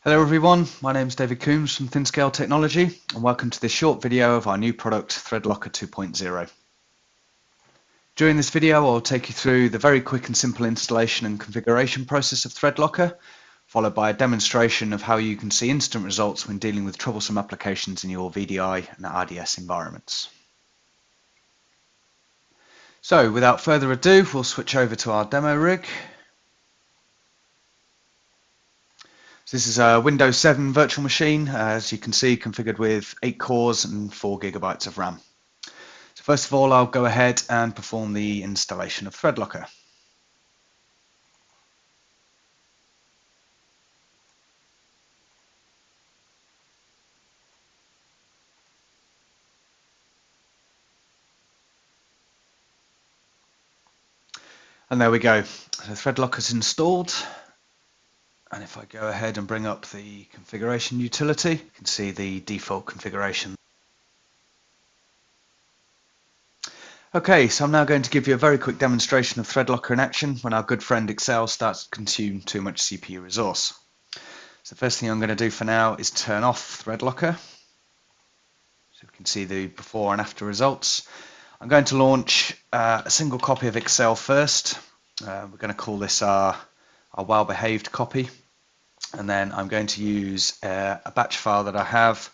Hello everyone, my name is David Coombs from Thinscale Technology and welcome to this short video of our new product ThreadLocker 2.0. During this video I'll take you through the very quick and simple installation and configuration process of ThreadLocker, followed by a demonstration of how you can see instant results when dealing with troublesome applications in your VDI and RDS environments. So without further ado, we'll switch over to our demo rig. This is a Windows 7 virtual machine, as you can see, configured with 8 cores and 4 GB of RAM. So first of all, I'll go ahead and perform the installation of ThreadLocker. And there we go. So ThreadLocker is installed. And if I go ahead and bring up the configuration utility, you can see the default configuration. Okay, so I'm now going to give you a very quick demonstration of ThreadLocker in action when our good friend Excel starts to consume too much CPU resource. So the first thing I'm going to do for now is turn off ThreadLocker. So we can see the before and after results. I'm going to launch a single copy of Excel first. We're going to call this our well-behaved copy, and then I'm going to use a batch file that I have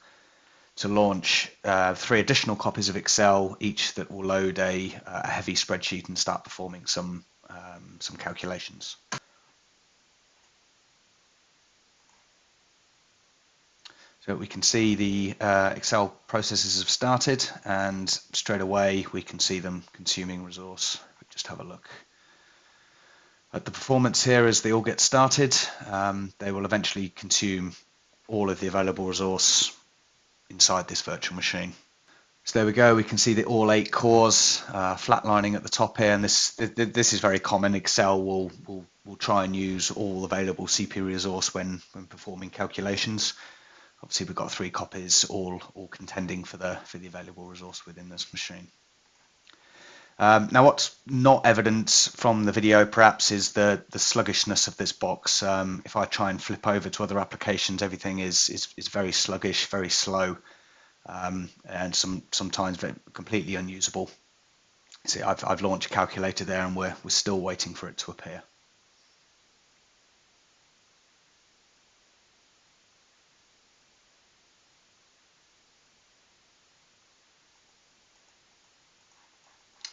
to launch 3 additional copies of Excel, each that will load a heavy spreadsheet and start performing some calculations. So we can see the Excel processes have started, and straight away we can see them consuming resource. Just have a look at the performance here as they all get started. They will eventually consume all of the available resource inside this virtual machine. So there we go, we can see that all 8 cores flatlining at the top here, and this is very common. Excel will try and use all available CPU resource when performing calculations. Obviously we've got 3 copies all contending for the available resource within this machine. Now what's not evident from the video perhaps is the sluggishness of this box. If I try and flip over to other applications, everything is very sluggish, very slow, and sometimes completely unusable. See, I've launched a calculator there and we're still waiting for it to appear.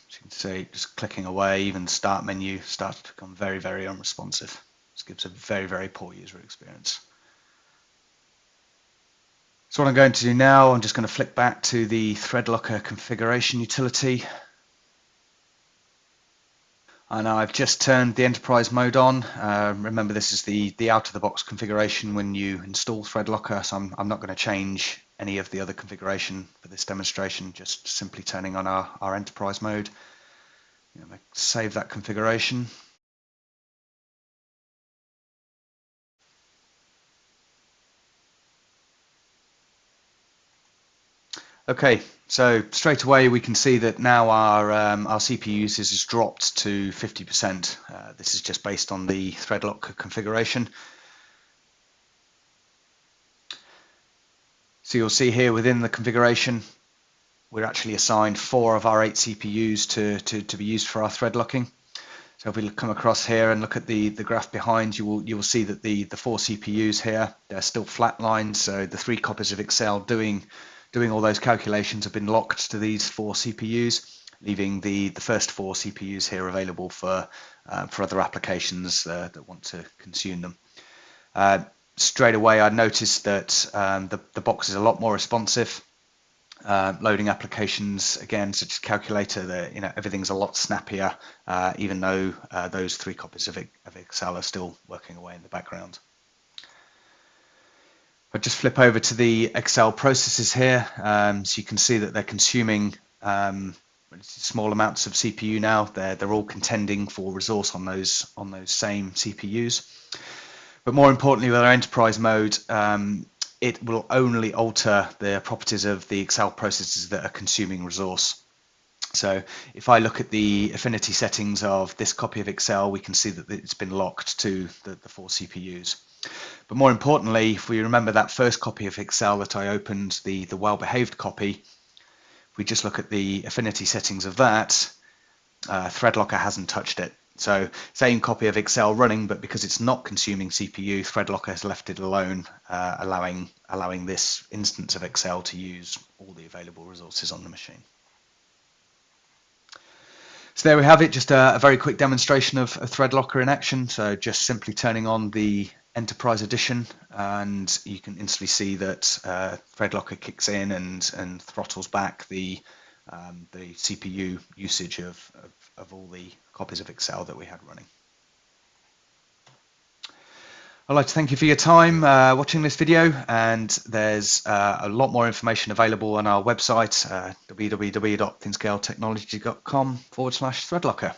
As you can see, just clicking away, even the start menu starts to become very, very unresponsive. This gives a very, very poor user experience. So what I'm going to do now, I'm just going to flick back to the ThreadLocker configuration utility. And I've just turned the enterprise mode on. Remember, this is the out-of-the-box configuration when you install ThreadLocker, so I'm not going to change any of the other configuration for this demonstration, just simply turning on our enterprise mode. Save that configuration. Okay, so straight away we can see that now our CPU usage has dropped to 50%. This is just based on the ThreadLocker configuration. So you'll see here within the configuration, we're actually assigned 4 of our 8 CPUs to be used for our thread locking. So if we come across here and look at the graph behind, you will see that the 4 CPUs here, they're still flatlined. So the 3 copies of Excel doing all those calculations have been locked to these 4 CPUs, leaving the first 4 CPUs here available for other applications that want to consume them. Straight away I noticed that the box is a lot more responsive. Loading applications again such as calculator, everything's a lot snappier, even though those 3 copies of Excel are still working away in the background. I'll just flip over to the Excel processes here, so you can see that they're consuming small amounts of CPU now. They're all contending for resource on those same CPUs. But more importantly, with our enterprise mode, it will only alter the properties of the Excel processes that are consuming resource. So if I look at the affinity settings of this copy of Excel, we can see that it's been locked to the 4 CPUs. But more importantly, if we remember that first copy of Excel that I opened, the well-behaved copy, if we just look at the affinity settings of that, ThreadLocker hasn't touched it. So same copy of Excel running, but because it's not consuming CPU, ThreadLocker has left it alone, allowing this instance of Excel to use all the available resources on the machine. So there we have it, just a very quick demonstration of ThreadLocker in action. So just simply turning on the Enterprise Edition, and you can instantly see that ThreadLocker kicks in and throttles back the CPU usage of all the copies of Excel that we had running. I'd like to thank you for your time watching this video, and there's a lot more information available on our website, www.thinscaletechnology.com/ThreadLocker.